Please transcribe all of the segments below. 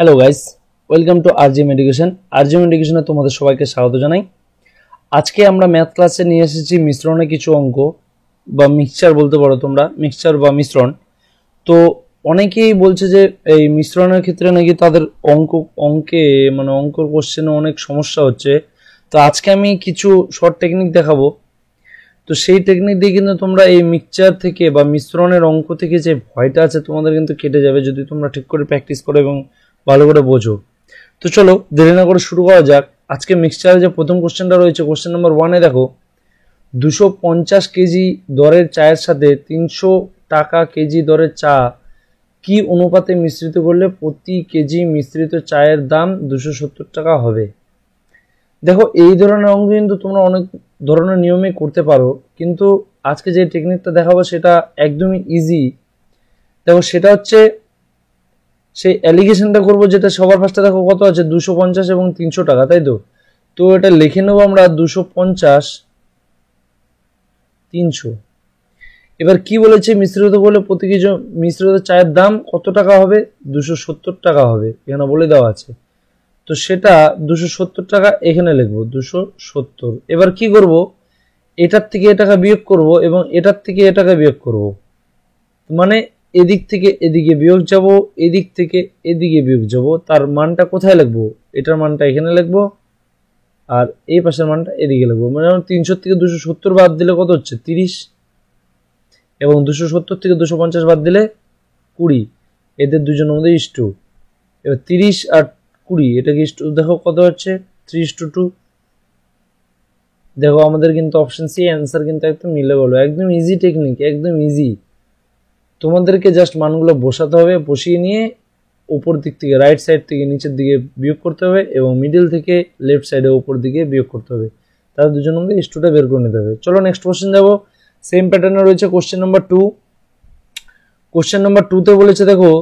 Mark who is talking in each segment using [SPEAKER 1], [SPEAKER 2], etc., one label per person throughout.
[SPEAKER 1] Hello guys, welcome to RGM education. আরজিএম এডুকেশনে তোমাদের সবাইকে স্বাগত জানাই। আজকে আমরা ম্যাথ ক্লাসে নিয়ে এসেছি মিশ্রণে কিছু অঙ্ক বা মিক্সচার বলতে পারো তোমরা, মিক্সচার বা মিশ্রণ। তো অনেকেই বলছে যে এই মিশ্রণের ক্ষেত্রে নাকি তাদের অঙ্কর কোশ্চেনে অনেক সমস্যা হচ্ছে। তো আজকে আমি কিছু শর্ট টেকনিক দেখাবো। তো সেই টেকনিক দিয়ে কিন্তু তোমরা এই মিক্সচার থেকে বা মিশ্রণের অঙ্ক থেকে যে ভয়টা আছে তোমাদের কিন্তু কেটে যাবে যদি তোমরা ঠিক করে প্র্যাকটিস করো এবং ভালো করে বোঝো। তো চলো দেরি না করে শুরু করা যাক। আজকে মিক্সচারে যে প্রথম কোশ্চেনটা রয়েছে, কোশ্চেন নাম্বার 1-এ দেখো, 250 কেজি দরের চায়ের সাথে 300 টাকা কেজি দরের চা কি অনুপাতে মিশ্রিত করলে প্রতি কেজি মিশ্রিত চায়ের দাম 270 টাকা হবে। দেখো এই ধরনের অঙ্ক কিন্তু তোমরা অনেক ধরনের নিয়মে করতে পারো, কিন্তু আজকে যে টেকনিকটা দেখাবো সেটা একদমই ইজি। দেখো সেটা হচ্ছে সেই অ্যালিগেশনটা করবো, যেটা সবার ফার্স্টে দেখো কত আছে 250 এবং 300 টাকা, তাই তো। তো এটা লিখে নেবো আমরা 250 300। এবার কি বলেছে, মিশ্রিত করলে প্রতি কেজি মিশ্রিত চায়ের দাম কত টাকা হবে, 270 টাকা হবে, এখানে বলে দেওয়া আছে। তো সেটা 270 টাকা এখানে লিখবো 270। এবার কি করব, এটার থেকে এটাকে বিয়োগ করব এবং এটার থেকে এটাকে বিয়োগ করব, মানে এদিক থেকে এদিকে বিয়োগ যাব, এদিক থেকে এদিকে বিয়োগ যাব। তার মানটা কোথায় লিখবো, এটার মানটা এখানে লিখবো আর এই পাশের মানটা এদিকে লিখবো। মানে 300 থেকে 270 বাদ দিলে কত হচ্ছে 30, এবং 270 থেকে 250 বাদ দিলে 20। এদের দুজনের মধ্যে ইস্টু। এবার 30 আর 20 এটাকে ইস্টু, দেখো কত হচ্ছে 3:2। দেখো আমাদের কিন্তু অপশন সি অ্যান্সার কিন্তু একদম মিলে গেল। একদম ইজি টেকনিক, একদম ইজি। তোমাদেরকে জাস্ট মানগুলো বসাতে হবে, বসিয়ে নিয়ে উপর দিক থেকে রাইট সাইড থেকে নিচের দিকে বিয়োগ করতে হবে এবং মিডল থেকে লেফট সাইডে উপর দিকে বিয়োগ করতে হবে। তাহলে দুজনের মধ্যে স্টুটা বের করে নিতে হবে। চলো নেক্সট কোশ্চেন যাবো। সেম প্যাটার্নে রয়েছে কোশ্চেন নাম্বার 2। কোশ্চেন নাম্বার 2-তে বলেছে দেখো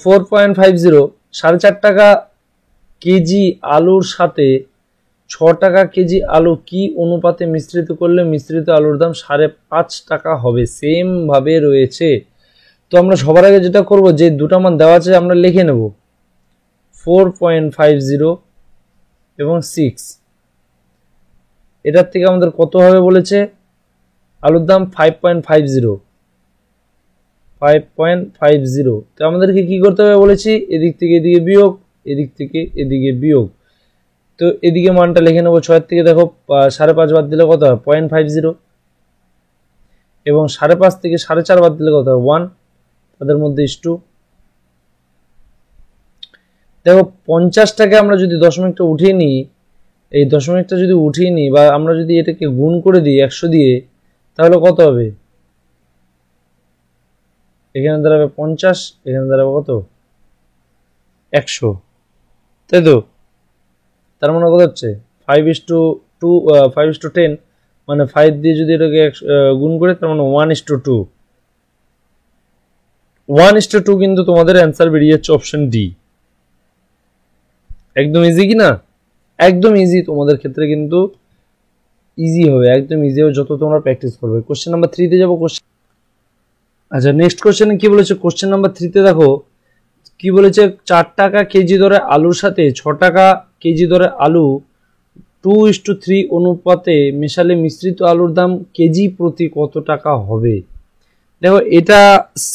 [SPEAKER 1] 4.50 4.5 টাকা কেজি আলুর সাথে 6 টাকা কেজি আলু কি অনুপাতে মিশ্রিত করলে মিশ্রিত আলুর দাম 5.5 টাকা হবে। সেম ভাবে রয়েছে। তো আমরা সবার আগে যেটা করব, যে দুটো মান দেওয়া আছে আমরা লিখে নেব 4.50 এবং 6। এটার থেকে আমাদের কত হবে বলেছে, আলুর দাম 5.50। তো আমাদেরকে কি করতে হবে বলেছি, এদিক থেকে এদিকে বিয়োগ, এদিক থেকে এদিকে বিয়োগ। তো এদিকে মানটা লিখে নেবো 6 থেকে দেখো 5.5 বাদ দিলে কত হয় 0.50, এবং 5.5 থেকে 4.5 বাদ দিলে কত হয় 1। তাদের মধ্যে ইস্টু। দেখো 50টাকে আমরা যদি দশমিকটা উঠিয়ে নিই, এই দশমিকটা যদি উঠিয়ে নিই বা আমরা যদি এটাকে গুণ করে দিই 100 দিয়ে, তাহলে কত হবে, এখানে দাঁড়াবে 50, এখানে দাঁড়াবে কত 100, তাই তো। তার মানে কত হচ্ছে 5:2, 5:10, মানে 5 দিয়ে যদি এটাকে গুণ করে, তার মানে 1:2। 1:2 কিন্তু তোমাদের অ্যান্সার বেরিয়ে যাচ্ছে অপশন ডি। একদম ইজি কি না, একদম ইজি। তোমাদের ক্ষেত্রে কিন্তু ইজি হবে, একদম ইজি হবে যত তোমরা প্র্যাকটিস করবে। কোশ্চেন নাম্বার 3-তে যাবো। আচ্ছা নেক্সট কোশ্চেনে কি বলেছে, কোশ্চেন নাম্বার 3-তে দেখো কি বলেছে, 4 টাকা কেজি দরে আলুর সাথে 6 টাকা কেজি দরে আলু 2:3 অনুপাতে মেশালে মিশ্রিত আলুর দাম কেজি প্রতি কত টাকা হবে। দেখো এটা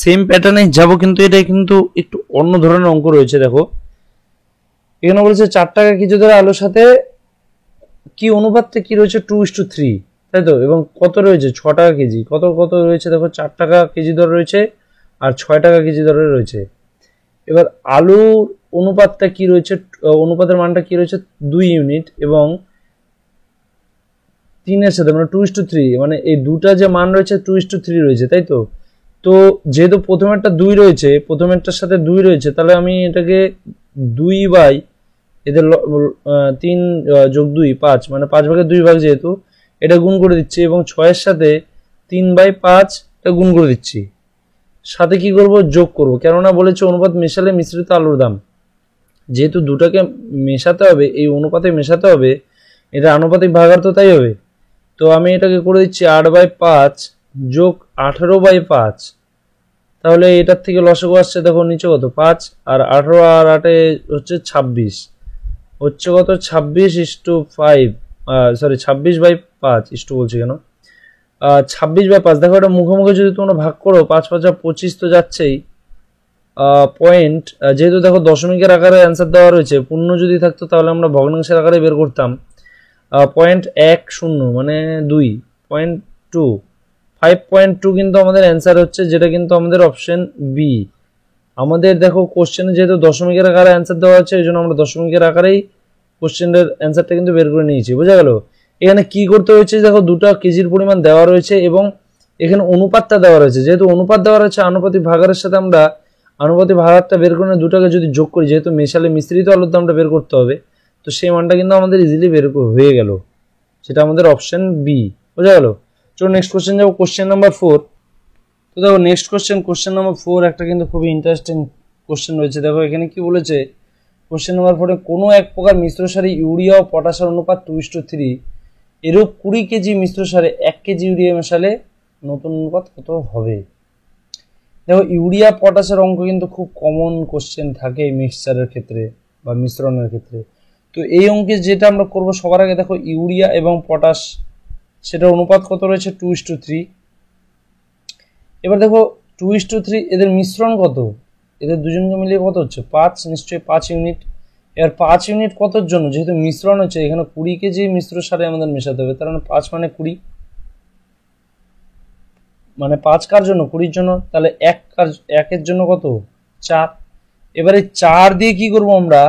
[SPEAKER 1] সেম প্যাটার্নে যাব, কিন্তু এটা কিন্তু একটু অন্য ধরনের অঙ্ক রয়েছে। দেখো এখানে বলেছে 4 টাকা কেজি দরে আলুর সাথে কি অনুপাতটা কি রয়েছে 2:3, তাই তো। এবং কত রয়েছে 6 টাকা কেজি, কত কত রয়েছে দেখো 4 টাকা কেজি দরে রয়েছে আর 6 টাকা কেজি দরে রয়েছে। এবার আলুর অনুপাতটা কি রয়েছে, অনুপাতের মানটা কি রয়েছে 2 ইউনিট এবং 3-এর সাথে, মানে 2:3, মানে এই দুটা যে মান রয়েছে 2:3 রয়েছে, তাই তো। তো যেহেতু প্রথমেরটা 2 রয়েছে, প্রথমেরটার সাথে 2 রয়েছে, তাহলে আমি এটাকে 2 বাই এদের 3 যোগ 2 5, মানে 5/2 ভাগ, যেহেতু এটা গুণ করে দিচ্ছি এবং 6-এর সাথে 3/5 এটা গুণ করে দিচ্ছি। সাথে কি করব, যোগ করব, কেননা বলেছে অনুপাত মেশালে মিশ্রিত আলুর দাম। যেহেতু দুটাকে মেশাতে হবে, এই অনুপাতে মেশাতে হবে, এটা আনুপাতিক ভাগার তো তাই হবে। তো আমি এটাকে করে দিচ্ছি 8/5 যোগ 18/5, তাহলে এটার থেকে লসাগু আসছে দেখো নিচে কত 5, আর 18 আর 8 হচ্ছে 26, হচ্ছে কত 26:5, সরি 26/5 ইস্টু বলছি কেন, 26/5। দেখো এটা মুখোমুখি যদি তোমরা ভাগ করো 5×5 = 25 তো যাচ্ছেই। পয়েন্ট, যেহেতু দেখো দশমিকের আকারে অ্যান্সার দেওয়া রয়েছে, পূর্ণ যদি থাকতো তাহলে আমরা ভগ্নাংশের আকারে বের করতাম। 0.10 মানে 2.2, 5.2 কিন্তু আমাদের অ্যান্সার হচ্ছে, যেটা কিন্তু আমাদের অপশন বি। আমাদের দেখো কোশ্চেনে যেহেতু দশমিকের আকারে অ্যান্সার দেওয়া আছে, এই জন্য আমরা দশমিকের আকারেই কোশ্চেনের অ্যান্সারটা কিন্তু বের করে নিয়েছি। বোঝা গেল? এখানে কি করতে হয়েছে, দেখো 2টা কেজির পরিমাণ দেওয়া রয়েছে এবং এখানে অনুপাতটা দেওয়া রয়েছে। যেহেতু অনুপাত দেওয়া রয়েছে, আনুপাতিক ভাগারের সাথে আমরা আনুপাতিক ভাগারটা বের করে 2টাকে যদি যোগ করি, যেহেতু মেশালে মিশ্রিত আলুর দামটা বের করতে হবে, তো সেই মানটা কিন্তু আমাদের ইজিলি বের হয়ে গেল, সেটা আমাদের অপশন বি। বোঝা গেল? চলো নেক্সট কোশ্চেন যাবো, কোশ্চেন নাম্বার 4। তো দেখো নেক্সট কোশ্চেন নাম্বার 4 একটা কিন্তু খুবই ইন্টারেস্টিং কোশ্চেন রয়েছে। দেখো এখানে কি বলেছে, কোশ্চেন নাম্বার 4 কোনো এক প্রকার মিশ্র সারে ইউরিয়া ও পটাশের অনুপাত 2:3, এরূপ 20 কেজি মিশ্র সারে 1 কেজি ইউরিয়া মেশালে নতুন অনুপাত কত হবে? দেখো ইউরিয়া পটাশের অঙ্ক কিন্তু খুব কমন কোশ্চেন থাকে মিক্সচারের ক্ষেত্রে বা মিশ্রণের ক্ষেত্রে। তো এই অঙ্কে যেটা আমরা করব, সবার আগে দেখো ইউরিয়া এবং পটাশ সেটার অনুপাত কত রয়েছে 2:3। এবার দেখো 2:3 এদের মিশ্রণ কত, এদের দুজনকে মিলিয়ে কত হচ্ছে 5, নিশ্চয়ই 5 ইউনিট। এবার 5 ইউনিট কতর জন্য, যেহেতু মিশ্রণ হচ্ছে এখানে 20 কেজি মিশ্র সারে আমাদের মেশাতে হবে, তার মানে 5 মানে 20, মানে 5 কার জন্য 20-র জন্য, তাহলে 1 জন্য কত 4। এবারে 4 দিয়ে কি করব আমরা,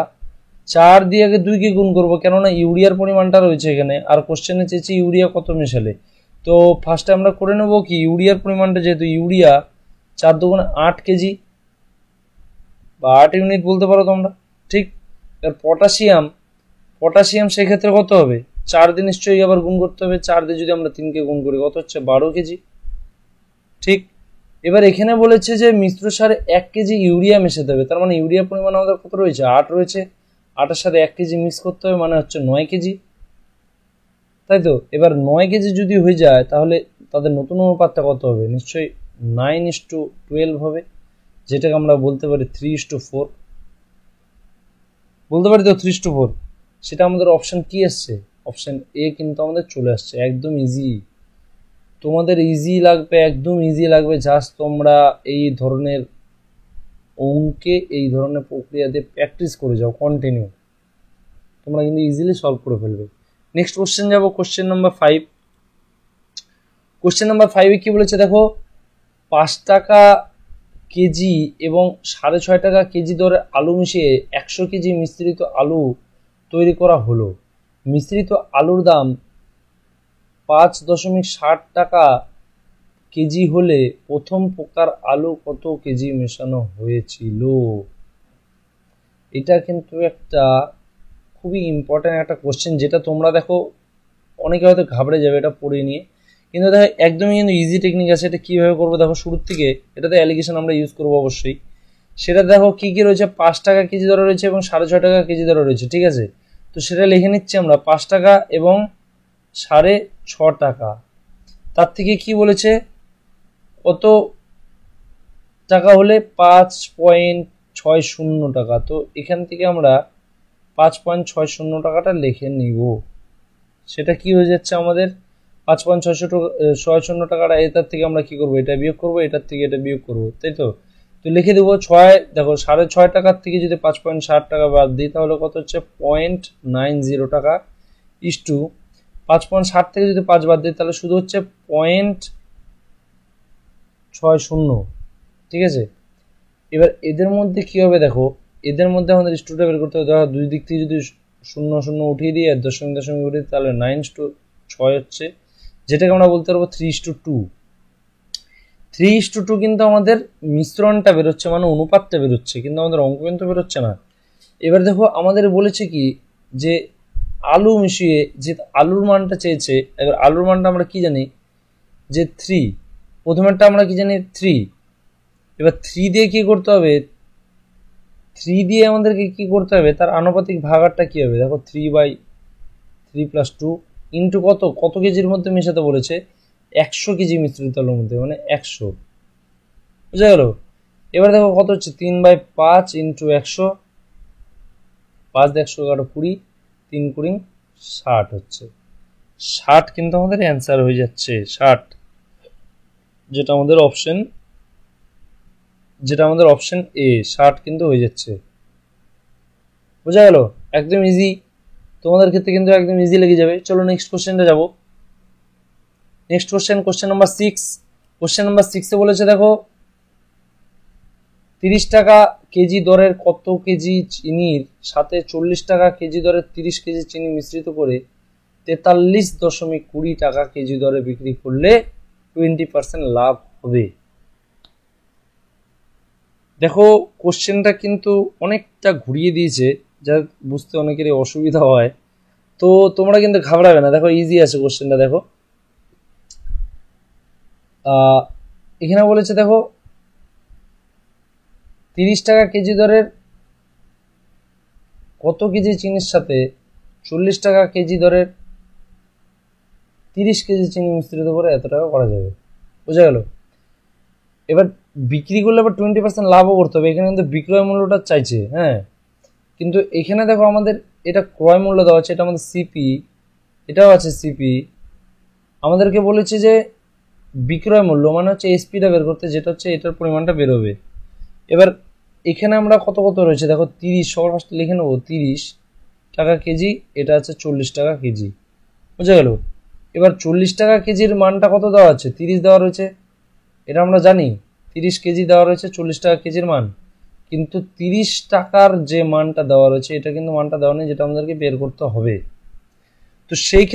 [SPEAKER 1] 4 দিয়ে আগে 2 কে গুণ করবো, কেননা ইউরিয়ার পরিমাণটা রয়েছে এখানে, আর কোশ্চেনে চেয়েছি ইউরিয়া কত মেশালে। তো ফার্স্টে আমরা করে নেব কি, ইউরিয়ার পরিমাণটা, যেহেতু ইউরিয়া 4 দুগুণে 8 কেজি বা 8 ইউনিট বলতে পারো তোমরা, ঠিক। এবার পটাশিয়াম সেক্ষেত্রে কত হবে, 4 দিয়ে নিশ্চয়ই আবার গুণ করতে হবে, 4 দিয়ে যদি আমরা 3 কে গুণ করি কত হচ্ছে 12 কেজি, ঠিক। এবার এখানে বলেছে যে মিশ্র সারে 1 কেজি ইউরিয়া মেশাতে হবে, তার মানে ইউরিয়ার পরিমাণ আমাদের কত রয়েছে 8 রয়েছে, 8-এর সাথে 1 কেজি মিক্স করতে হবে, মানে হচ্ছে 9 কেজি, তাই তো। এবার 9 কেজি যদি হয়ে যায় তাহলে তাদের নতুন অনুপাতটা কত হবে, নিশ্চয়ই 9:12 হবে, যেটাকে আমরা বলতে পারি 3:4 বলতে পারি, তো 3:4। সেটা আমাদের অপশন কি আসছে, অপশন এ কিন্তু আমাদের চলে আসছে। একদম ইজি, তোমাদের ইজি লাগবে, একদম ইজি লাগবে, জাস্ট তোমরা এই ধরনের অঙ্কে এই ধরনের প্রক্রিয়া দিয়ে প্র্যাকটিস করে যাও কন্টিনিউ, তোমরা কিন্তু ইজিলি সলভ করে ফেলবে। নেক্সট কোশ্চেন যাবো, কোশ্চেন নাম্বার 5। কোশ্চেন নাম্বার 5 কি বলেছে, দেখো 5 টাকা কেজি এবং 6.5 টাকা কেজি দরে আলু মিশিয়ে 100 কেজি মিশ্রিত আলু তৈরি করা হলো। মিশ্রিত আলুর দাম 5.60 টাকা কেজি হলে প্রথম প্রকার আলু কত কেজি মেশানো হয়েছিল? এটা কিন্তু একটা খুবই ইম্পর্টেন্ট একটা কোশ্চেন, যেটা তোমরা দেখো অনেকে হয়তো ঘাবড়ে যাবে এটা পড়ে নিয়ে, কিন্তু দেখো একদমই কিন্তু ইজি টেকনিক আছে। এটা কীভাবে করবো দেখো, শুরুর থেকে এটাতে অ্যালিগেশন আমরা ইউজ করবো অবশ্যই। সেটা দেখো কী কী রয়েছে, 5 টাকা কেজি দরে রয়েছে এবং 6.5 টাকা কেজি দরে রয়েছে, ঠিক আছে। তো সেটা লিখে নিচ্ছি আমরা, 5 টাকা এবং 6.5 টাকা, তার থেকে কি বলেছে কত টাকা হলে 5.60 টাকা। তো এখান থেকে আমরা 5.60 টাকাটা লিখে নিব, সেটা কি হয়ে যাচ্ছে আমাদের 5.60 টাকাটা, এটার থেকে আমরা কি করবো, এটা বিয়োগ করবো, এটার থেকে এটা বিয়োগ করবো, তাই তো। তো লিখে দেবো 6, দেখো 6.5 টাকার থেকে যদি 5.60 টাকা বাদ দিই তাহলে কত হচ্ছে 0.90 টাকা, ইস্টু 5.60 থেকে যদি 5 বাদ দিই তাহলে শুধু হচ্ছে 0.60, ঠিক আছে। এবার এদের মধ্যে কি হবে দেখো, এদের মধ্যে আমাদের স্টুটা বের করতে হবে। দেখো দুই দিক থেকে যদি 0 উঠিয়ে দিই আর দশমিক উঠিয়ে দিই তাহলে 9:6 হচ্ছে, যেটাকে আমরা বলতে পারবো 3:2। 3:2 কিন্তু আমাদের মিশ্রণটা বেরোচ্ছে, মানে অনুপাতটা বেরোচ্ছে, কিন্তু আমাদের অঙ্ক কিন্তু বেরোচ্ছে না। এবার দেখো আমাদের বলেছে কি যে আলু মিশিয়ে, যে আলুর মানটা চেয়েছে, এবার আলুর মানটা আমরা কি জানি যে 3, প্রথমেরটা আমরা কি জানি 3। এবার 3 দিয়ে কি করতে হবে, 3 দিয়ে আমাদেরকে কি করতে হবে, তার আনুপাতিক ভাগারটা কি হবে, দেখো 3/3+2 ইন্টু কত কেজির মধ্যে মেশাতে বলেছে, 100 কেজি মিশ্রিত আলুর মধ্যে, মানে 100, বুঝা গেল। এবার দেখো কত হচ্ছে 3/5 ইন্টু 100, 5 দিয়ে 100 11 20, 3 কুড়ি 60 হচ্ছে। 60 কিন্তু আমাদের অ্যান্সার হয়ে যাচ্ছে, 60, যেটা আমাদের অপশন এ, 60 কিন্তু হয়ে যাচ্ছে। বোঝা গেল? একদম ইজি, তোমাদের ক্ষেত্রে কিন্তু একদম ইজি লেগে যাবে। চলো নেক্সট কোশ্চেনটা যাবো। Next question number 6। Question number 6 এ বলেছে দেখো 30 টাকা কেজি দরের কত কেজি চিনির সাথে 40 টাকা কেজি দরের 30 কেজি চিনি মিশ্রিত করে 43.20 টাকা কেজি দরে বিক্রি করলে 20% লাভ হবে। দেখো কোশ্চেনটা কিন্তু অনেকটা ঘুরিয়ে দিয়েছে, যা বুঝতে অনেকেরই অসুবিধা হয়, তো তোমরা কিন্তু ঘাবড়াবে না। দেখো ইজি আছে কোশ্চেনটা। দেখো এখানে বলেছে দেখো 30 টাকা কেজি দরের কত কেজি চিনির সাথে 40 টাকা কেজি দরের 30 কেজি চিনি মিশ্রিত করে এত টাকা করা যাবে। বোঝা গেল? এবার বিক্রি করলে আবার 20% লাভও করতে হবে। এখানে কিন্তু বিক্রয় মূল্যটা চাইছে, হ্যাঁ, কিন্তু এখানে দেখো আমাদের এটা ক্রয় মূল্য দেওয়া আছে, এটা আমাদের সিপি, এটাও আছে সিপি। আমাদেরকে বলেছে যে বিক্রয় মূল্য মানে হচ্ছে এসপিটা বের করতে, যেটা হচ্ছে এটার পরিমাণটা বেরোবে। এবার এখানে আমরা কত কত রয়েছে দেখো 30, সবার ফার্স্টে লিখে নেবো 30 টাকা কেজি, এটা আছে 40 টাকা কেজি। বুঝা গেল? এবার 40 টাকা কেজির মানটা কত দেওয়া আছে, 30 দেওয়া রয়েছে, এটা আমরা জানি 30 কেজি দেওয়া রয়েছে 40 টাকা কেজির মান, কিন্তু 30 টাকার যে মানটা দেওয়া রয়েছে এটা কিন্তু মানটা দেওয়া নেই, যেটা আমাদেরকে বের করতে হবে। তো সেই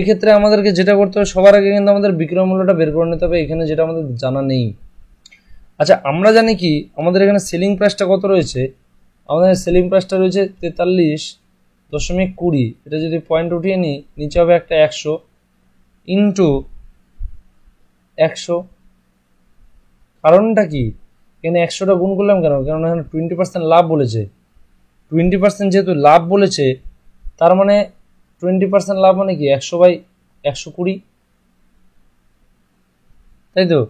[SPEAKER 1] ক্ষেত্রে আমাদেরকে যেটা করতে হবে, সবার আগে কিন্তু আমাদের বিক্রয় মূল্যটা বের করে নিতে হবে, এখানে যেটা আমাদের জানা নেই। আচ্ছা আমরা জানি কি আমাদের এখানে সেলিং প্রাইসটা কত রয়েছে, আমাদের সেলিং প্রাইসটা রয়েছে 43.20, এটা যদি পয়েন্ট উঠিয়ে নিই নিচে হবে একটা 100 ইন্টু 100। কারণটা কি, এখানে 100টা গুণ করলাম কেন, কারণ এখানে 20% লাভ বলেছে। 20% যেহেতু লাভ বলেছে, তার মানে 20% লাভ মানে কি 100/120, তাই তো?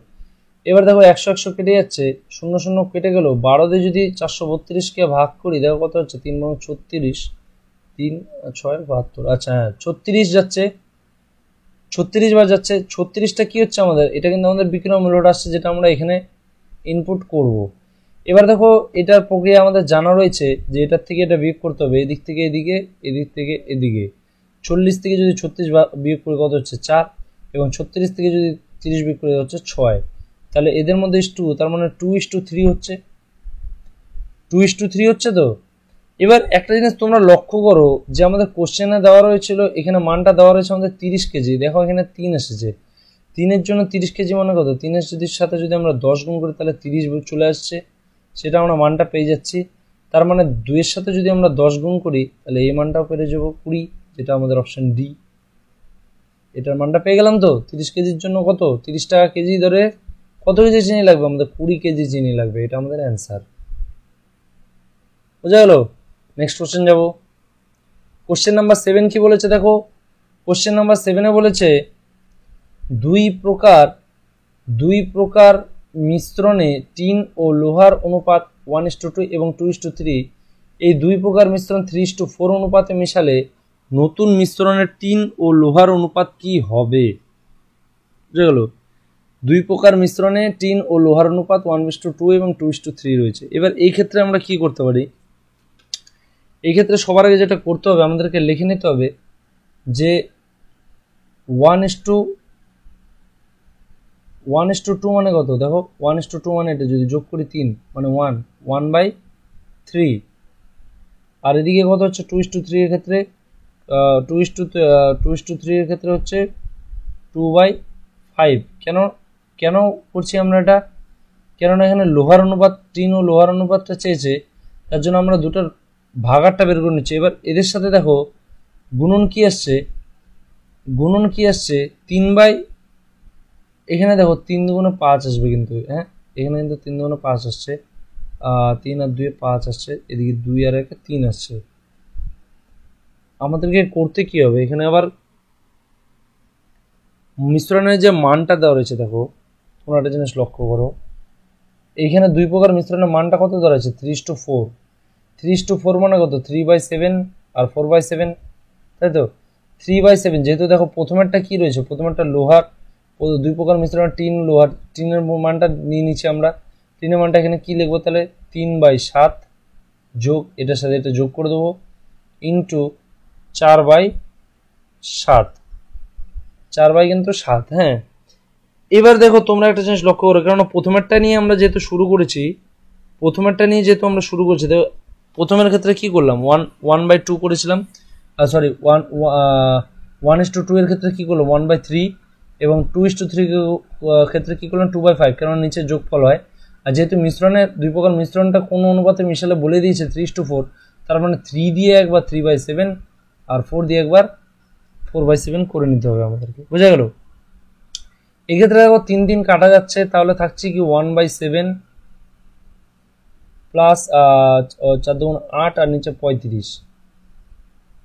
[SPEAKER 1] এবার দেখো 100 100 কেটে যাচ্ছে, 0 0 কেটে গেল, 12 দিয়ে যদি 432কে ভাগ করি দেখো কত হচ্ছে, 3 × 36, 3 6 72, আচ্ছা হ্যাঁ 36 যাচ্ছে, 36 বার যাচ্ছে। 36টা কি হচ্ছে আমাদের, এটা কিন্তু আমাদের বিক্রয় মূল্যটা আসছে, যেটা আমরা এখানে ইনপুট করব। এবার দেখো এটার প্রক্রিয়া আমাদের জানা রয়েছে যে এটার থেকে এটা বিয়োগ করতে হবে, এদিক থেকে এদিকে, এদিক থেকে এদিকে। 40 থেকে যদি 36 বিয়োগ করে কত হচ্ছে 4, এবং 36 থেকে যদি 30 বিয়োগ করে হচ্ছে 6, তাহলে এদের মধ্যে 2, তার মানে 2:3 হচ্ছে, 2:3 হচ্ছে। তো এবার একটা জিনিস তোমরা লক্ষ্য করো যে আমাদের কোশ্চেনে দেওয়া রয়েছিল, এখানে মানটা দেওয়া রয়েছে আমাদের 30 কেজি, দেখো এখানে 3 এসেছে, 3-এর জন্য 30 কেজি মানে কত, 3-এর সাথে যদি আমরা 10 গুণ করি তাহলে 30 চলে আসছে, সেটা আমরা মানটা পেয়ে যাচ্ছি। তার মানে 2-এর সাথে যদি আমরা 10 গুণ করি তাহলে এই মানটাও পেয়ে যাবো 20, যেটা আমাদের অপশন ডি, এটার মানটা পেয়ে গেলাম। তো 30 কেজির জন্য কত, 30 টাকা কেজি ধরে কত কেজি চিনি লাগবে, আমাদের 20 কেজি চিনি লাগবে, এটা আমাদের অ্যান্সার। বোঝা গেল? নেক্সট কোশ্চেন যাব। কোশ্চেন নাম্বার 7 কি বলেছে দেখো, কোশ্চেন নাম্বার 7-এ বলেছে দুই প্রকার মিশ্রণে টিন ও লোহার অনুপাত 1:2 এবং 2:3, এই দুই প্রকার মিশ্রণ 3:4 অনুপাতে মেশালে নতুন মিশ্রণের টিন ও লোহার অনুপাত কি হবে। বুঝা গেল? দুই প্রকার মিশ্রণে টিন ও লোহার অনুপাত 1:2 এবং 2:3 রয়েছে। এবার এই ক্ষেত্রে আমরা কি করতে পারি, এই ক্ষেত্রে সবার আগে যেটা করতে হবে আমাদেরকে লিখে নিতে হবে যে 1:2 মানে কত, দেখো 1:2 মানে এটা যদি যোগ করি 3 মানে 1/3, আর এদিকে কত হচ্ছে 2:3 এর ক্ষেত্রে 2:3 এর ক্ষেত্রে হচ্ছে 2/5। কেন করছি আমরা এটা, কেননা এখানে লোহার অনুপাত, টিন ও লোহার অনুপাতটা চেয়েছে, তার জন্য আমরা দুটার ভাগারটা বের করে নিচ্ছি। এবার এদের সাথে দেখো গুণন কি আসছে, 3 এখানে দেখো 3 × 5 আসবে কিন্তু, হ্যাঁ এখানে কিন্তু 3 × 5 আসছে, 3 আর 2 5 আসছে, এদিকে 2 আর 1 3 আসছে। আমাদেরকে করতে কি হবে, এখানে আবার মিশ্রণের যে মানটা দেওয়া রয়েছে, দেখো তোমরা একটা জিনিস লক্ষ্য করো, এইখানে দুই প্রকার মিশ্রণের মানটা কত ধরা আছে 3:4। 3:4 মানে কত 3/7 আর 4/7, তাই তো। 3/7 যেহেতু দেখো প্রথমেরটা কি রয়েছে, প্রথমেরটা লোহার, দুই প্রকার মিশ্রণ টিন লোহার, টিনের মানটা নিয়ে নিচ্ছি আমরা। টিনের মানটা এখানে কি লিখবো তাহলে 3/7 যোগ এটার সাথে এটা যোগ করে দেবো ইন্টু 4/7, 4/7। হ্যাঁ, এবার দেখো তোমরা একটা জিনিস লক্ষ্য করো, কারণ প্রথমেরটা নিয়ে আমরা যেহেতু শুরু করেছি, দেখো প্রথমের ক্ষেত্রে কি করলাম 1/2 করেছিলাম, সরি 1:2 এর ক্ষেত্রে কি করলাম 1/3, এবং 2:3 ক্ষেত্রে কি করলাম 2/5, কারণ নিচে যোগফল হয়। আর যেহেতু মিশ্রণের দুই প্রকার মিশ্রণটা কোন অনুপাতে মিশালে বলে দিয়েছে 3:4, তার মানে 3 দিয়ে একবার 3/7 আর 4 দিয়ে একবার 4/7 করে নিতে হবে আমাদেরকে, বোঝা গেল। এক্ষেত্রে দেখো 3 কাটা যাচ্ছে, তাহলে থাকছে কি 1/7 প্লাস 4 2 8 আর নিচে 35,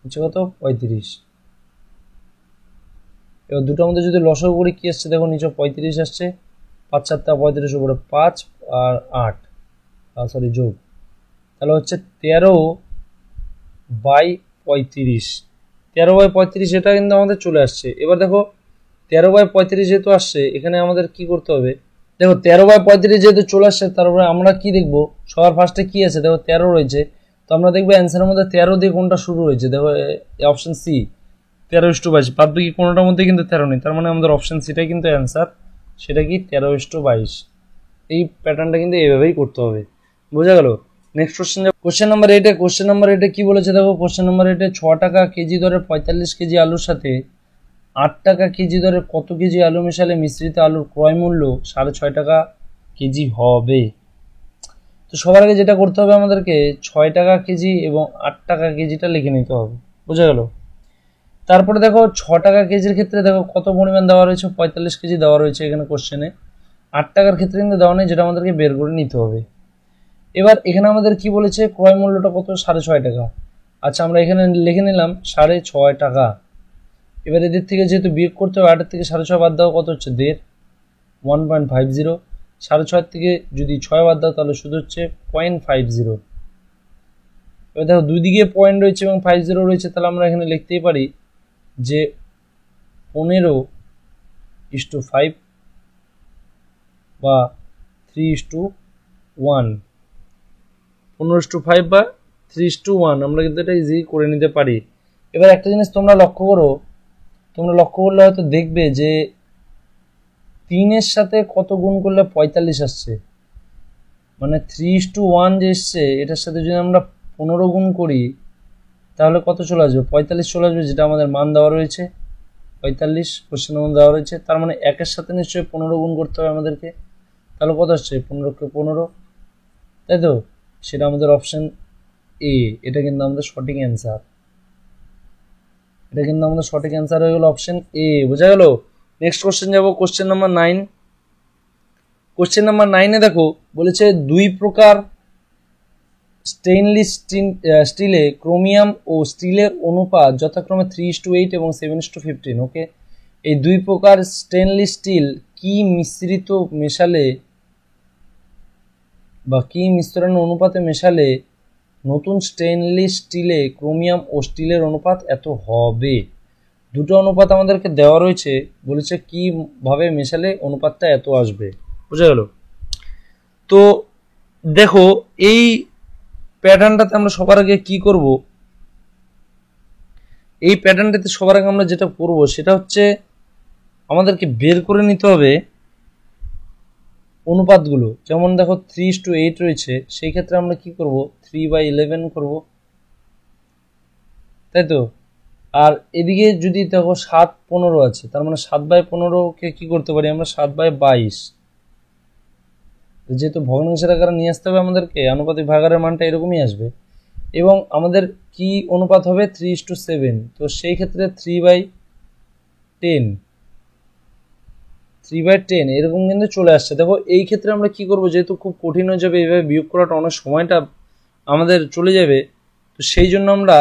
[SPEAKER 1] নিচে কত 35। এবার দুটোর মধ্যে যদি লসাগু করি কি আসছে দেখো, নিচে 35 আসছে, 5 4 35 উপরে 5 আর 8, সরি যোগ, তাহলে হচ্ছে 13/35। 13/35 এটা কিন্তু আমাদের চলে আসছে। এবার দেখো 13/35 যেহেতু আসছে, এখানে আমাদের কি করতে হবে, দেখো 13/35 যেহেতু চলে আসছে, তারপরে আমরা কি দেখবো, সবার ফার্স্টে কি আছে দেখো 13 রয়েছে, তো আমরা দেখবো অ্যান্সারের মধ্যে 13 দিয়ে কোনটা শুরু হয়েছে, দেখো অপশন সি 13:22, বাদ বাকি কোনোটার মধ্যে কিন্তু 13 নেই, তার মানে আমাদের অপশন সিটাই কিন্তু অ্যান্সার, সেটা কি 13:22। এই প্যাটার্নটা কিন্তু এইভাবেই করতে হবে, বোঝা গেল। Next question, question number 8 question number 8 কি বলেছে দেখো, কোশ্চেন নাম্বার 8 6 টাকা কেজি দরে 45 কেজি আলুর সাথে 8 টাকা কেজি দরে কত কেজি আলু মেশালে মিশ্রিত আলুর ক্রয় মূল্য 6.5 টাকা কেজি হবে। তো সবার আগে যেটা করতে হবে আমাদেরকে 6 টাকা কেজি এবং 8 টাকা কেজিটা লিখে নিতে হবে, বোঝা গেল। তারপরে দেখো 6 টাকা কেজির ক্ষেত্রে দেখো কত পরিমাণ দেওয়া রয়েছে, 45 কেজি দেওয়া রয়েছে এখানে কোশ্চেনে। 8 টাকার ক্ষেত্রে কিন্তু দেওয়া নেই, যেটা আমাদেরকে বের করে নিতে হবে। এবার এখানে আমাদের কি বলেছে, ক্রয় মূল্যটা কত 6.5 টাকা। আচ্ছা, আমরা এখানে লিখে নিলাম 6.5 টাকা। এবার এদের থেকে যেহেতু বিয়োগ করতে হবে, 8 থেকে 6.5 বাদ দাও কত হচ্ছে 1.5, 1.50। 6.5 থেকে যদি 6 বাদ দাও তাহলে শুধু হচ্ছে 0.50। এবার দেখো দুই দিকে পয়েন্ট রয়েছে এবং 50 রয়েছে, তাহলে আমরা এখানে লিখতেই পারি যে 15:5 বা 3:1, 15:5 বা 3:1 আমরা কিন্তু এটা ইজি করে নিতে পারি। এবার একটা জিনিস তোমরা লক্ষ্য করলে হয়তো দেখবে যে 3 সাথে কত গুণ করলে 45 আসছে, মানে 3:1 যে এসছে, এটার সাথে যদি আমরা 15 গুণ করি তাহলে কত চলে আসবে 45 চলে আসবে, যেটা আমাদের মান দেওয়া রয়েছে 45 কোশ্চেনের মধ্যে দেওয়া রয়েছে। তার মানে 1 সাথে নিশ্চয়ই 15 গুণ করতে হবে আমাদেরকে, তাহলে কত আসছে 15 × 15, তাই তো। সেটা আমাদের অপশন এ, এটা কিন্তু আমাদের সঠিক অ্যান্সার, হয়ে গেল অপশন এ, বোঝা গেল। নেক্সট কোশ্চেন যাবো, কোশ্চেন নাম্বার 9। কোশ্চেন নাম্বার 9 দেখো বলেছে দুই প্রকার স্টেইনলেস স্টিলে ক্রোমিয়াম ও স্টিলের অনুপাত যথাক্রমে 3:8 এবং 7:15। ওকে, এই দুই প্রকার স্টেইনলেস স্টিল কি মিশ্রণ অনুপাতে মেশালে নতুন স্টেইনলেস স্টিলে ক্রোমিয়াম ও স্টিলের অনুপাত এত হবে। দুটো অনুপাত আমাদেরকে দেওয়া রয়েছে, বলেছে কিভাবে মেশালে অনুপাতটা এত আসবে, বুঝা গেল। তো দেখো এই প্যাটার্নটাতে আমরা সবার আগে কি করব, এই প্যাটার্নটাতে সবার আগে আমরা যেটা করব সেটা হচ্ছে আমাদেরকে বের করে নিতে হবে অনুপাতগুলো। যেমন দেখো 3:8 রয়েছে, সেই ক্ষেত্রে আমরা কি করব 3/11 করব, তাই তো। আর এদিকে যদি দেখো 7/15 আছে, তার মানে 7/15কে কি করতে পারি আমরা 7/22, যেহেতু ভগ্নাংশের আকারে নিয়ে আসতে হবে আমাদেরকে, আনুপাতিক ভাগাকারের মানটা এরকমই আসবে। এবং আমাদের কি অনুপাত হবে 3:7, তো সেই ক্ষেত্রে 3/10 এরকম কিন্তু চলে আসছে। দেখো এই ক্ষেত্রে আমরা কি করব, যেহেতু খুব কঠিন হয়ে যাবে এইভাবে বিয়োগ করাটা, অনেক সময়টা আমাদের চলে যাবে, তো সেই জন্য আমরা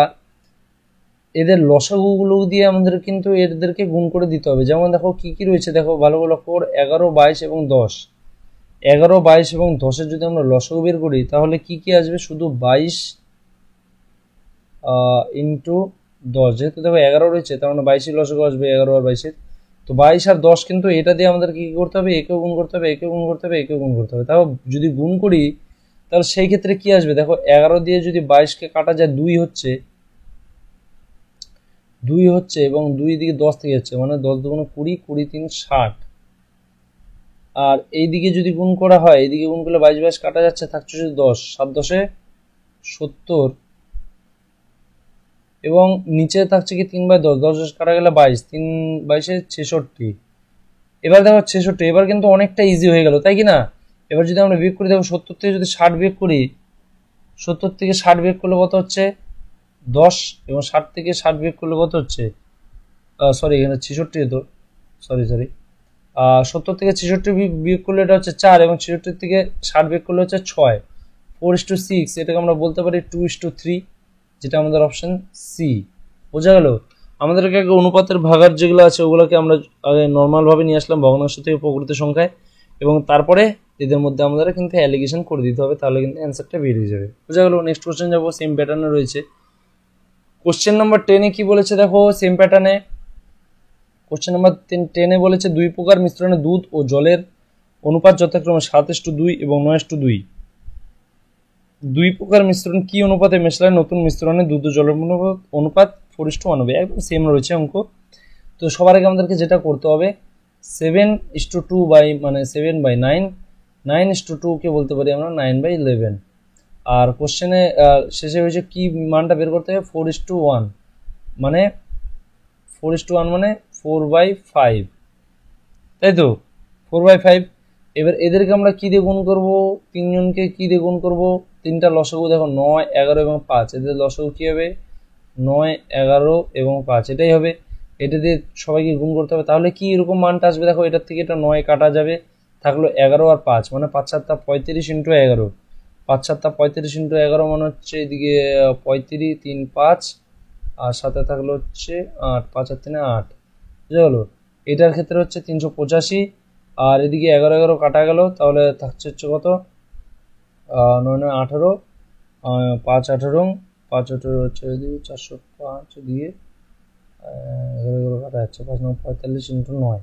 [SPEAKER 1] এদের লসাগুগুলো দিয়ে আমাদের কিন্তু এদেরকে গুণ করে দিতে হবে। যেমন দেখো কি কি রয়েছে, দেখো ভালো করে লক্ষ্য করো 11, 22 এবং 10। 11, 22 এবং 10-এর যদি আমরা লসাগু বের করি তাহলে কি কি আসবে, শুধু 22 ইন্টু 10, যেহেতু দেখো 11 রয়েছে তার মানে 22 লসাগু আসবে 11 আর 22-এর। তো 22 আর 10 কিন্তু এটা দিয়ে আমাদের কি করতে হবে, একেও গুণ করতে হবে, একেও গুণ করতে হবে, একেও গুণ করতে হবে। তাও যদি গুণ করি তাহলে সেই ক্ষেত্রে কি আসবে, দেখো 11 দিয়ে যদি 22-কে কাটা যায় 2 হচ্ছে এবং 2 দিকে 10 থেকে যাচ্ছে, মানে 10 দুগুণ 20, 20 3 60। আর এইদিকে যদি গুণ করা হয়, এইদিকে গুণ করলে 22 22 কাটা যাচ্ছে, থাকছে শুধু 10, 7 10-এ 70 এবং নিচে থাকছে কি 3/10, 10 10 কাটা গেলে 22, 3 22-এ 66। এবার দেখো 66, এবার কিন্তু অনেকটা ইজি হয়ে গেল, তাই কি না? এবার যদি আমরা বিয়োগ করি, দেখো 70 থেকে যদি 60 বিয়োগ করি, 70 থেকে 60 বিয়োগ করলে কত হচ্ছে 10, এবং 60 থেকে 60 বিয়োগ করলে কত হচ্ছে, সরি এখানে 66 তো, সরি 70 থেকে 66 বিয়োগ করলে এটা হচ্ছে 4, এবং 66 থেকে 60 বিয়োগ করলে হচ্ছে 6, 4:6। এটাকে আমরা বলতে পারি 2:3, যেটা আমাদের অপশন সি। বোঝা গেল? আমাদেরকে আগে অনুপাতের ভাগার যেগুলো আছে ওগুলোকে আমরা আগে নর্মালভাবে নিয়ে আসলাম ভগ্নাংশ থেকে প্রকৃত সংখ্যায়, এবং তারপরে এদের মধ্যে আমাদের কিন্তু অ্যালিগেশন করে দিতে হবে, তাহলে কিন্তু অ্যান্সারটা বেরিয়ে যাবে। বোঝা গেল? নেক্সট কোশ্চেন যাবো, সেম প্যাটার্নে রয়েছে। কোশ্চেন নাম্বার 10-এ কি বলেছে দেখো, সেম প্যাটার্নে কোশ্চেন নাম্বার 10-এ বলেছে 2 প্রকার মিশ্রণে দুধ ও জলের অনুপাত যথাক্রমে 7:2 এবং 9:2। 2 প্রকার মিশ্রণ কি অনুপাতে মেশালে নতুন মিশ্রণে দুধ ও জলের অনুপাত 4:1 হবে। একদম সেম রয়েছে অঙ্ক। তো সবার আগে আমাদেরকে যেটা করতে হবে, 7:2 মানে 7/9, 9:2 কে বলতে পারি আমরা 9/11। আর কোশ্চেনে শেষে হয়েছে কি মানটা বের করতে হবে, 4:1 মানে 4:1 মানে 4/5, তাই তো 4/5। এবার এদেরকে আমরা কি দিয়ে গুণ করবো, তিনজনকে কি দিয়ে গুণ করবো, তিনটা লসাগু দেখো 9, 11 এবং 5, এদের লসাগু কি হবে 9, 11 এবং 5, এটাই হবে। এটা দিয়ে সবাইকে গুণ করতে হবে, তাহলে কি এরকম মানটা আসবে, দেখো এটার থেকে এটা 9 কাটা যাবে, থাকলো 11 আর 5, মানে 5 7 35 ইন্টু 11, 5 7 35 ইন্টু 11 মানে হচ্ছে এদিকে 35 3 5, আর সাথে থাকলো হচ্ছে 8, 5 আর 3 8, বুঝা গেলো? এটার ক্ষেত্রে হচ্ছে 385, আর এদিকে 11 11 কাটা গেল, তাহলে থাকছে হচ্ছে কত 9 9 18, 5 18, 5 18 হচ্ছে 405 দিয়ে 11 11 কাটা যাচ্ছে, 5 9 45 ইন্টু 9,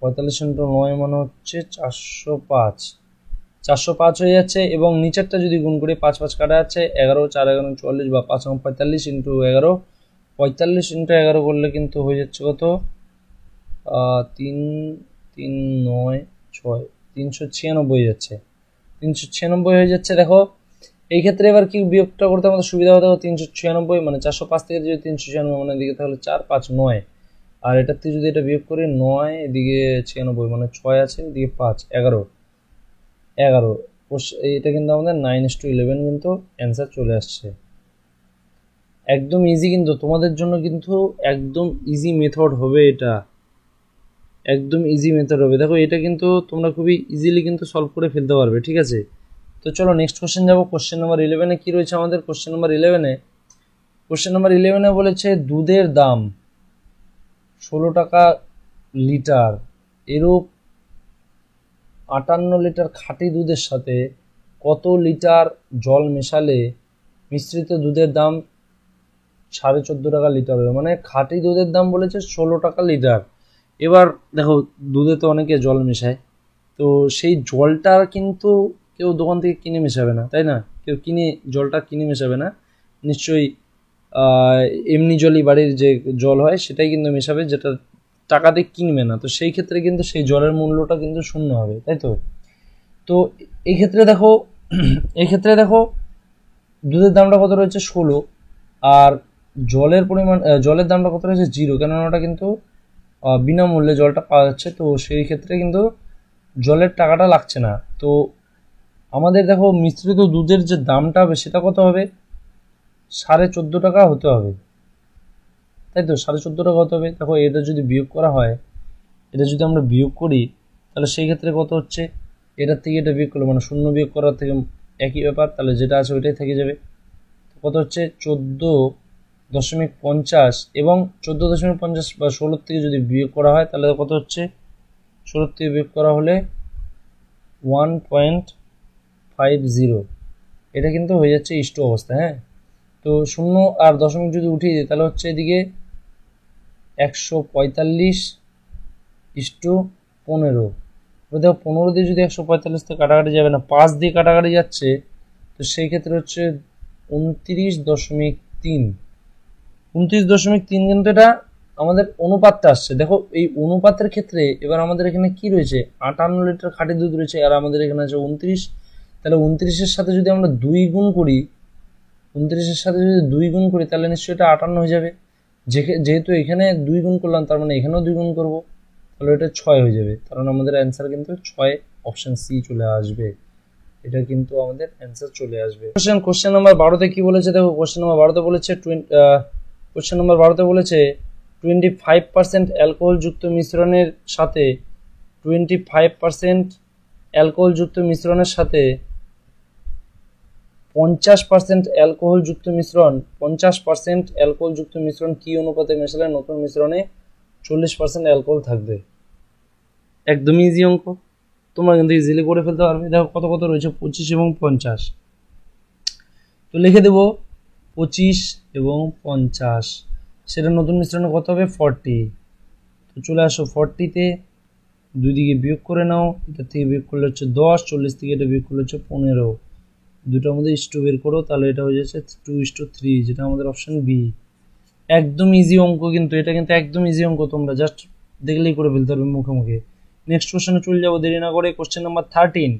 [SPEAKER 1] 45 ইন্টু 9 মানে হচ্ছে 405, 405 হয়ে যাচ্ছে। এবং নিচেরটা যদি গুণ করি 5 5 কাটা যাচ্ছে, 11 4 11 44, বা 5 9 45 ইন্টু 11, 45 ইন্টু 11 করলে কিন্তু হয়ে যাচ্ছে কত 3 3 9 6, 396 হয়ে যাচ্ছে, 396 হয়ে যাচ্ছে। দেখো এই ক্ষেত্রে এবার কি বিয়োগটা করতে আমাদের সুবিধা হবে, দেখো 396 মানে 405 থেকে যদি 396 মানে এদিকে তাহলে 4 5 9, আর এটার থেকে যদি এটা বিয়োগ করি 9 এদিকে 96 মানে 6 আছে, এদিকে 5 11 11, এটা কিন্তু আমাদের 9:11 কিন্তু অ্যান্সার চলে আসছে। একদম ইজি, কিন্তু তোমাদের জন্য কিন্তু একদম ইজি মেথড হবে, এটা একদম ইজি মেথড হবে। দেখো এটা কিন্তু তোমরা খুবই ইজিলি কিন্তু সলভ করে ফেলতে পারবে, ঠিক আছে? তো চলো নেক্সট কোশ্চেন যাবো। কোশ্চেন নাম্বার 11-এ কি রয়েছে আমাদের, কোশ্চেন নাম্বার 11-এ বলেছে দুধের দাম 16 টাকা লিটার, এরূপ 58 লিটার খাঁটি দুধের সাথে কত লিটার জল মেশালে মিশ্রিত দুধের দাম 14.5 টাকা লিটার হবে। মানে খাঁটি দুধের দাম বলেছে 16 টাকা লিটার। এবার দেখো দুধে তো অনেকে জল মেশায়, তো সেই জলটা কিন্তু কেউ দোকান থেকে কিনে মেশাবে না, তাই না? কেউ জলটা কিনে মেশাবে না, নিশ্চয়ই এমনি জলই বাড়ির যে জল হয় সেটাই কিন্তু মেশাবে, যেটা টাকা দিয়ে কিনবে না। তো সেই ক্ষেত্রে কিন্তু সেই জলের মূল্যটা কিন্তু শূন্য হবে, তাই তো? তো এই ক্ষেত্রে দেখো দুধের দামটা কত রয়েছে 16, আর জলের দামটা কত রয়েছে 0, কেননা ওটা কিন্তু বিনামূল্যে জলটা পাওয়া যাচ্ছে, তো সেই ক্ষেত্রে কিন্তু জলের টাকাটা লাগছে না। তো আমাদের দেখো মিশ্রিত দুধের যে দামটা হবে সেটা কত হবে, 14.5 টাকা হতে হবে, তাই তো? 14.5 টাকা হতে হবে। দেখো এটা যদি বিয়োগ করা হয়, এটা যদি আমরা বিয়োগ করি তাহলে সেই ক্ষেত্রে কত হচ্ছে, এটার থেকে এটা বিয়োগ করলে মানে 0 বিয়োগ করার থেকে একই ব্যাপার, তাহলে যেটা আছে ওইটাই থেকে যাবে। কত হচ্ছে 14.50, এবং 14.50 বা 16 থেকে যদি বিয়োগ করা হয় তাহলে কত হচ্ছে, 16 থেকে বিয়োগ করা হলে 1.50, এটা কিন্তু হয়ে যাচ্ছে ইস্টু অবস্থা। হ্যাঁ, তো 0 আর দশমিক যদি উঠিয়ে দিই তাহলে হচ্ছে এদিকে 145:15। দেখো 15 দিয়ে যদি 145 থেকে কাটাকাটি যাবে না, 5 দিয়ে কাটাকাটি যাচ্ছে, তো সেই ক্ষেত্রে হচ্ছে 29.3। 29.3 কিন্তু এটা আমাদের অনুপাতটা আসছে। দেখো এই অনুপাতের ক্ষেত্রে এবার আমাদের এখানে কি রয়েছে, 58 লিটার খাঁটি দুধ রয়েছে, আর আমাদের এখানে আছে 29। তাহলে 29-এর সাথে যদি আমরা 2 গুণ করি, 29-এর সাথে যদি 2 গুণ করি তাহলে নিশ্চয়ই এটা 58 হয়ে যাবে। যেহেতু এখানে 2 গুণ করলাম, তার মানে এখানেও 2 গুণ করবো, তাহলে এটা 6 হয়ে যাবে। কারণ আমাদের অ্যান্সার কিন্তু 6, অপশন সি চলে আসবে। এটা কিন্তু আমাদের অ্যান্সার চলে আসবে। কোশ্চেন নাম্বার 12তে কি বলেছে দেখো, কোশ্চেন নাম্বার 12তে বলেছে 25% অ্যালকোহলযুক্ত মিশ্রণের সাথে 25% অ্যালকোহলযুক্ত মিশ্রণের সাথে 50% অ্যালকোহলযুক্ত মিশ্রণ 50% অ্যালকোহলযুক্ত মিশ্রণ কি অনুপাতে মেশালে নতুন মিশ্রণে 40% অ্যালকোহল থাকবে। একদমই ইজি অঙ্ক, তোমরা কিন্তু ইজিলি করে ফেলতে পারবে। দেখো কত কত রয়েছে, 25 এবং 50। তো লিখে দেব 25 এবং 50, সেটা নতুন মিশ্রণে কত হবে 40। তো চলে আসো 40-তে, দুই দিকে বিয়োগ করে নাও, এটা থেকে বিয়োগ করলে হচ্ছে 10, 40 থেকে এটা বিয়োগ করলে হচ্ছে 15, দুটোর মধ্যে ইস্টু বের করো, তাহলে এটা হয়ে যাচ্ছে 2:3, যেটা আমাদের অপশন বি। একদম ইজি অঙ্ক, কিন্তু এটা কিন্তু একদম ইজি অঙ্ক, তোমরা জাস্ট দেখলেই করে ফেলতে পারবে মুখে মুখে। নেক্সট কোশ্চেনে চলে যাবো দেরি না করে, কোশ্চেন নাম্বার 13।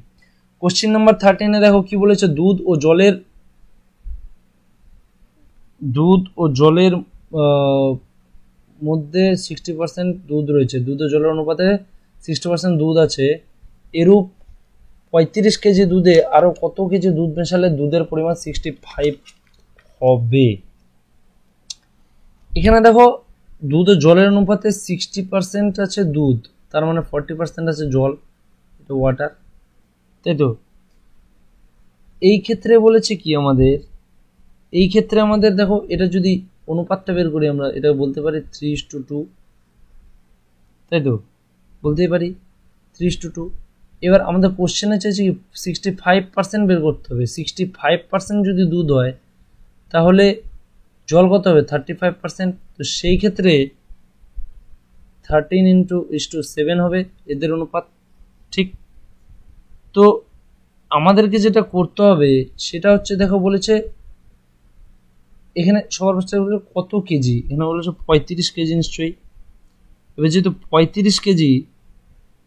[SPEAKER 1] কোশ্চেন নাম্বার 13-এ দেখো কি বলেছে, দুধ ও জলের মধ্যে 60% দুধ রয়েছে, দুধ ও জলের অনুপাতে 60% দুধ আছে, এরূপ 35 কেজি দুধে আরো কত কেজি দুধ মেশালে দুধের পরিমাণ 65 হবে। এখানে দেখো দুধ ও জলের অনুপাতে 60% আছে দুধ, তার মানে 40% আছে জল, এটা ওয়াটার, তাই তো। এই ক্ষেত্রে বলেছে কি আমাদের, এই ক্ষেত্রে আমাদের দেখো এটা যদি অনুপাতটা বের করি আমরা, এটা বলতে পারি 3:2, তাই তো, বলতেই পারি 3:2। এবার আমাদের কোশ্চেনে চাইছে কি 65% বের করতে হবে। 65% যদি দুধ হয় তাহলে জল কত হবে 35%, তো সেই ক্ষেত্রে 13:7 হবে এদের অনুপাত, ঠিক। তো আমাদেরকে যেটা করতে হবে সেটা হচ্ছে, দেখো বলেছে এখানে সবার ফার্স্টে কত কেজি, এখানে বলেছে 35 কেজি নিশ্চয়ই। এবার যেহেতু 35 কেজি,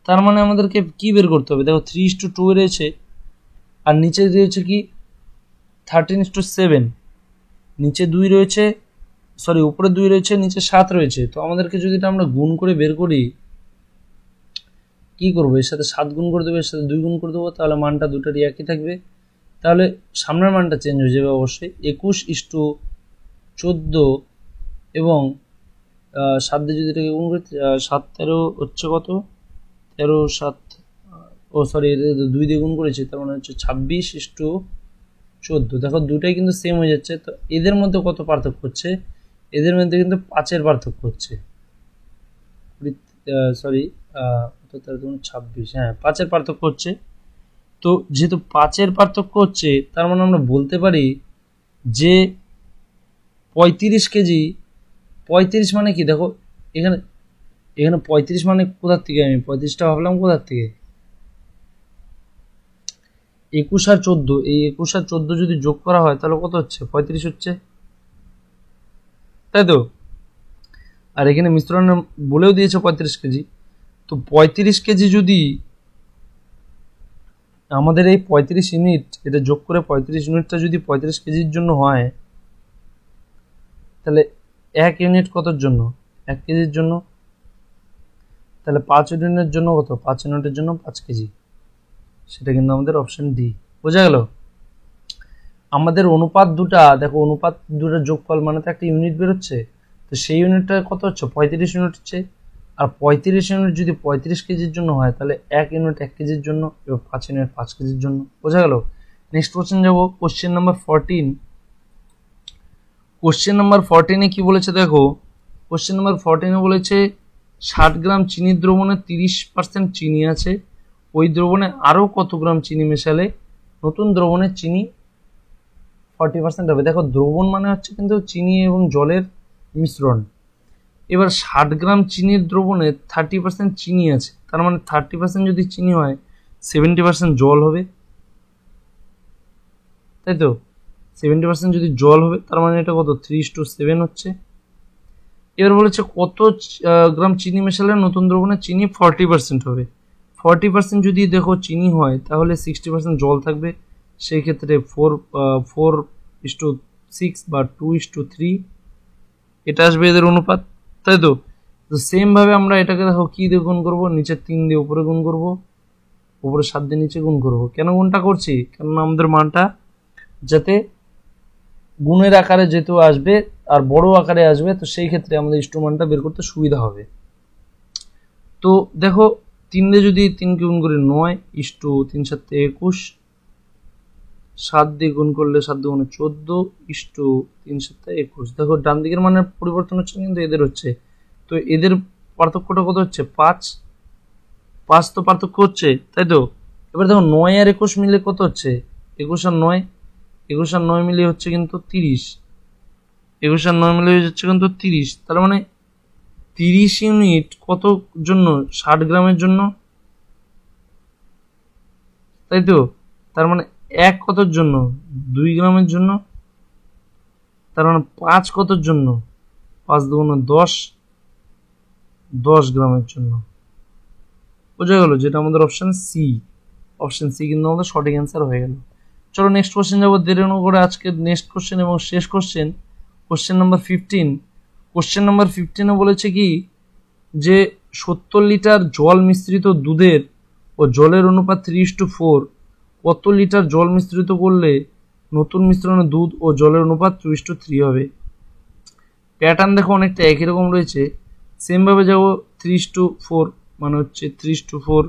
[SPEAKER 1] তার মানে আমাদেরকে কি বের করতে হবে, দেখো 3:2 রয়েছে, আর নিচে রয়েছে কি 13:7, নিচে 2 রয়েছে, সরি উপরে 2 রয়েছে, নিচে 7 রয়েছে। তো আমাদেরকে যদি এটা আমরা গুণ করে বের করি, কি করবো, এর সাথে 7 গুণ করে দেবো, এর সাথে 2 গুণ করে দেবো, তাহলে মানটা দুটারই একই থাকবে। তাহলে সামনের মানটা চেঞ্জ হয়ে যাবে অবশ্যই, 21:14, এবং 7 দিয়ে যদি এটাকে গুণ করি 7 13 হচ্ছে কত, 13 7, ও সরি 2 দিয়ে গুণ করেছি, তার মানে হচ্ছে 26:14। দেখো দুটাই কিন্তু সেম হয়ে যাচ্ছে। তো এদের মধ্যে কত পার্থক্য হচ্ছে, এদের মধ্যে কিন্তু 5-এর পার্থক্য হচ্ছে, সরি 26, হ্যাঁ 5-এর পার্থক্য হচ্ছে। তো যেহেতু 5-এর পার্থক্য হচ্ছে, তার মানে আমরা বলতে পারি যে 35 কেজি, 35 মানে কি, দেখো এখানে 35 মানে কোথার থেকে, আমি 35টা ভাবলাম কোথার থেকে, 21 আর 14, এই 21 আর 14 যদি যোগ করা হয় তাহলে কত হচ্ছে, 35 হচ্ছে, তাই তো। আর এখানে মিশ্রণ বলেও দিয়েছে 35 কেজি। তো 35 কেজি যদি আমাদের এই 35 ইউনিট, এটা যোগ করে 35 ইউনিটটা যদি 35 কেজির জন্য হয়, তাহলে 1 ইউনিট কতর জন্য, 1 কেজির জন্য, তাহলে 5 ইউনিটের জন্য কত, 5 ইউনিটের জন্য 5 কেজি, সেটা কিন্তু আমাদের অপশন ডি। বোঝা গেল। আমাদের অনুপাত দুটা, দেখো অনুপাত দুটা যোগফল মানে তো একটা ইউনিট বেরোচ্ছে, তো সেই ইউনিটটা কত হচ্ছে 35 ইউনিট হচ্ছে। আর 35 ইউনিট যদি 35 কেজির জন্য হয়, তাহলে 1 ইউনিট 1 কেজির জন্য, এবং 5 ইউনিট 5 কেজির জন্য। বোঝা গেল। নেক্সট কোশ্চেন যাবো, কোশ্চেন নাম্বার 14। কোশ্চেন নাম্বার 14-এ কি বলেছে দেখো, কোশ্চেন নাম্বার 14-এ বলেছে 60 গ্রাম চিনির দ্রবণে 30% চিনি আছে ওই দ্রবণে আরও কত গ্রাম চিনি মেশালে নতুন দ্রবণে চিনি 40% হবে। দেখো দ্রবণ মানে হচ্ছে কিন্তু চিনি এবং জলের মিশ্রণ। এবার 60 গ্রাম চিনির দ্রবণে 30% চিনি আছে, তার মানে 30% যদি চিনি হয় 70% জল হবে, তাই তো? 70% যদি জল হবে তার মানে এটা কত 3:7 হচ্ছে। এবার বলেছে কত গ্রাম চিনি মেশালে নতুন দ্রবণে চিনি 40% হবে। 40% যদি দেখো চিনি হয় তাহলে 60% জল থাকবে, সেই ক্ষেত্রে 4:6 বা 2:3 এটা আসবে এদের অনুপাত, তাই তো? তো সেম ভাবে আমরা এটাকে দেখো কি দিয়ে গুণ করবো, নিচে 3 দিয়ে উপরে গুণ করব, উপরে 7 দিয়ে নিচে গুণ করব। কেন গুণটা করছি? কেননা আমাদের মানটা যাতে গুণের আকারে যেহেতু আসবে আর বড় আকারে আসবে, তো সেই ক্ষেত্রে আমাদের ইনস্ট্রুমেন্টটা বের করতে সুবিধা হবে। তো দেখো 3 দিয়ে যদি 3 কে গুণ করি 9:3=21, 7 দিয়ে গুণ করলে 7 দুগুণে 14:3=21। দেখো ডান দিকের মানের পরিবর্তন হচ্ছে কিন্তু এদের হচ্ছে, তো এদের পার্থক্যটা কত হচ্ছে 5 তো পার্থক্য হচ্ছে, তাই তো? এবার দেখো 9 আর 21 মিলে কত হচ্ছে, 21 আর 9 মিলে হচ্ছে কিন্তু 30, 21 আর 9 মিলে হচ্ছে কিন্তু 30, তার মানে 30 ইউনিট কত জন্য, 60 গ্রামের জন্য, তাই তো? তার মানে 1 কতর জন্য, 2 গ্রামের জন্য, তার মানে 5 কতর জন্য, 5 দুগুণে 10 গ্রামের জন্য। বোঝা গেল? যেটা আমাদের অপশন সি কিন্তু আমাদের সঠিক অ্যান্সার হয়ে গেল। চলো নেক্সট কোশ্চেন যাবো দেরি না করে। আজকে নেক্সট কোশ্চেন এবং শেষ question, question number 15। Question number 15-এ বলেছে কি যে 70 লিটার জল মিশ্রিত দুধের ও জলের অনুপাত 3:4, কত লিটার জল মিশ্রিত করলে নতুন মিশ্রণে দুধ ও জলের অনুপাত 2:3 হবে। প্যাটার্ন দেখো অনেকটা একই রকম রয়েছে, সেম ভাবে যাবো 3:4 মানে হচ্ছে 3:4।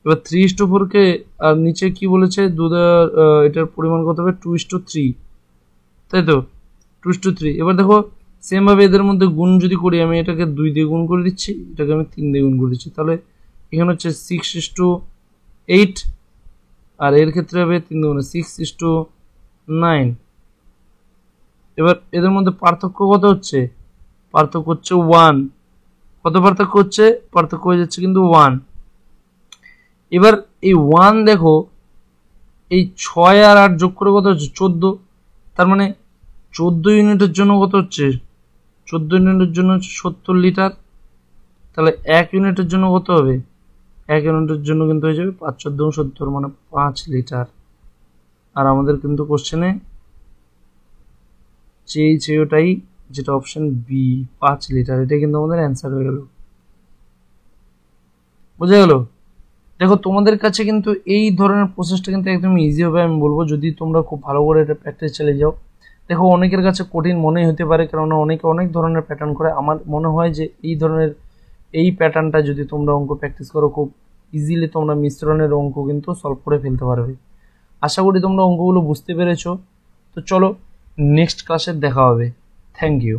[SPEAKER 1] এবার 3:4 কে আর নিচে কি বলেছে দুধের এটার পরিমাণ কত হবে 2:3, তাই তো? 2:3। এবার দেখো সেম ভাবে এদের মধ্যে গুণ যদি করি, আমি এটাকে 2 দিয়ে গুণ করে দিচ্ছি, এটাকে আমি 3 দিয়ে গুণ করে দিচ্ছি, তাহলে এখানে হচ্ছে 6:8 আর এর ক্ষেত্রে হবে 3 দুগুণে 6:9। এবার এদের মধ্যে পার্থক্য কত হচ্ছে, পার্থক্য হচ্ছে 1। কত পার্থক্য হচ্ছে, পার্থক্য হয়ে যাচ্ছে কিন্তু 1। এবার এই 1 দেখো এই 6 আর 8 যোগ করে কত হচ্ছে 14, তার মানে 14 ইউনিটের জন্য কত হচ্ছে, 14 ইউনিটের জন্য হচ্ছে 70 লিটার, তাহলে 1 ইউনিটের জন্য কত হবে, 1 ইউনিটের জন্য কিন্তু হয়ে যাবে 5×4=70 মানে 5 লিটার। আর আমাদের কিন্তু কোশ্চেনে চেয়েছে ওটাই, যেটা অপশন বি 5 লিটার, এটাই কিন্তু আমাদের অ্যান্সার হয়ে গেল। বোঝা গেল? দেখো তোমাদের কাছে কিন্তু এই ধরনের প্রসেসটা কিন্তু একদম ইজি হবে আমি বলবো, যদি তোমরা খুব ভালো করে এটা প্র্যাকটিস চালিয়ে যাও। দেখো অনেকের কাছে কঠিন মনে হতে পারে, কারণ অনেকে অনেক ধরনের প্যাটার্ন করে। আমার মনে হয় যে এই ধরনের এই প্যাটার্নটা যদি তোমরা অঙ্ক প্র্যাকটিস করো, খুব ইজিলি তোমরা মিশ্রণের অঙ্ক কিন্তু সলভ করে ফেলতে পারবে। আশা করি তোমরা অঙ্কগুলো বুঝতে পেরেছো। তো চলো নেক্সট ক্লাসে দেখা হবে। Thank you.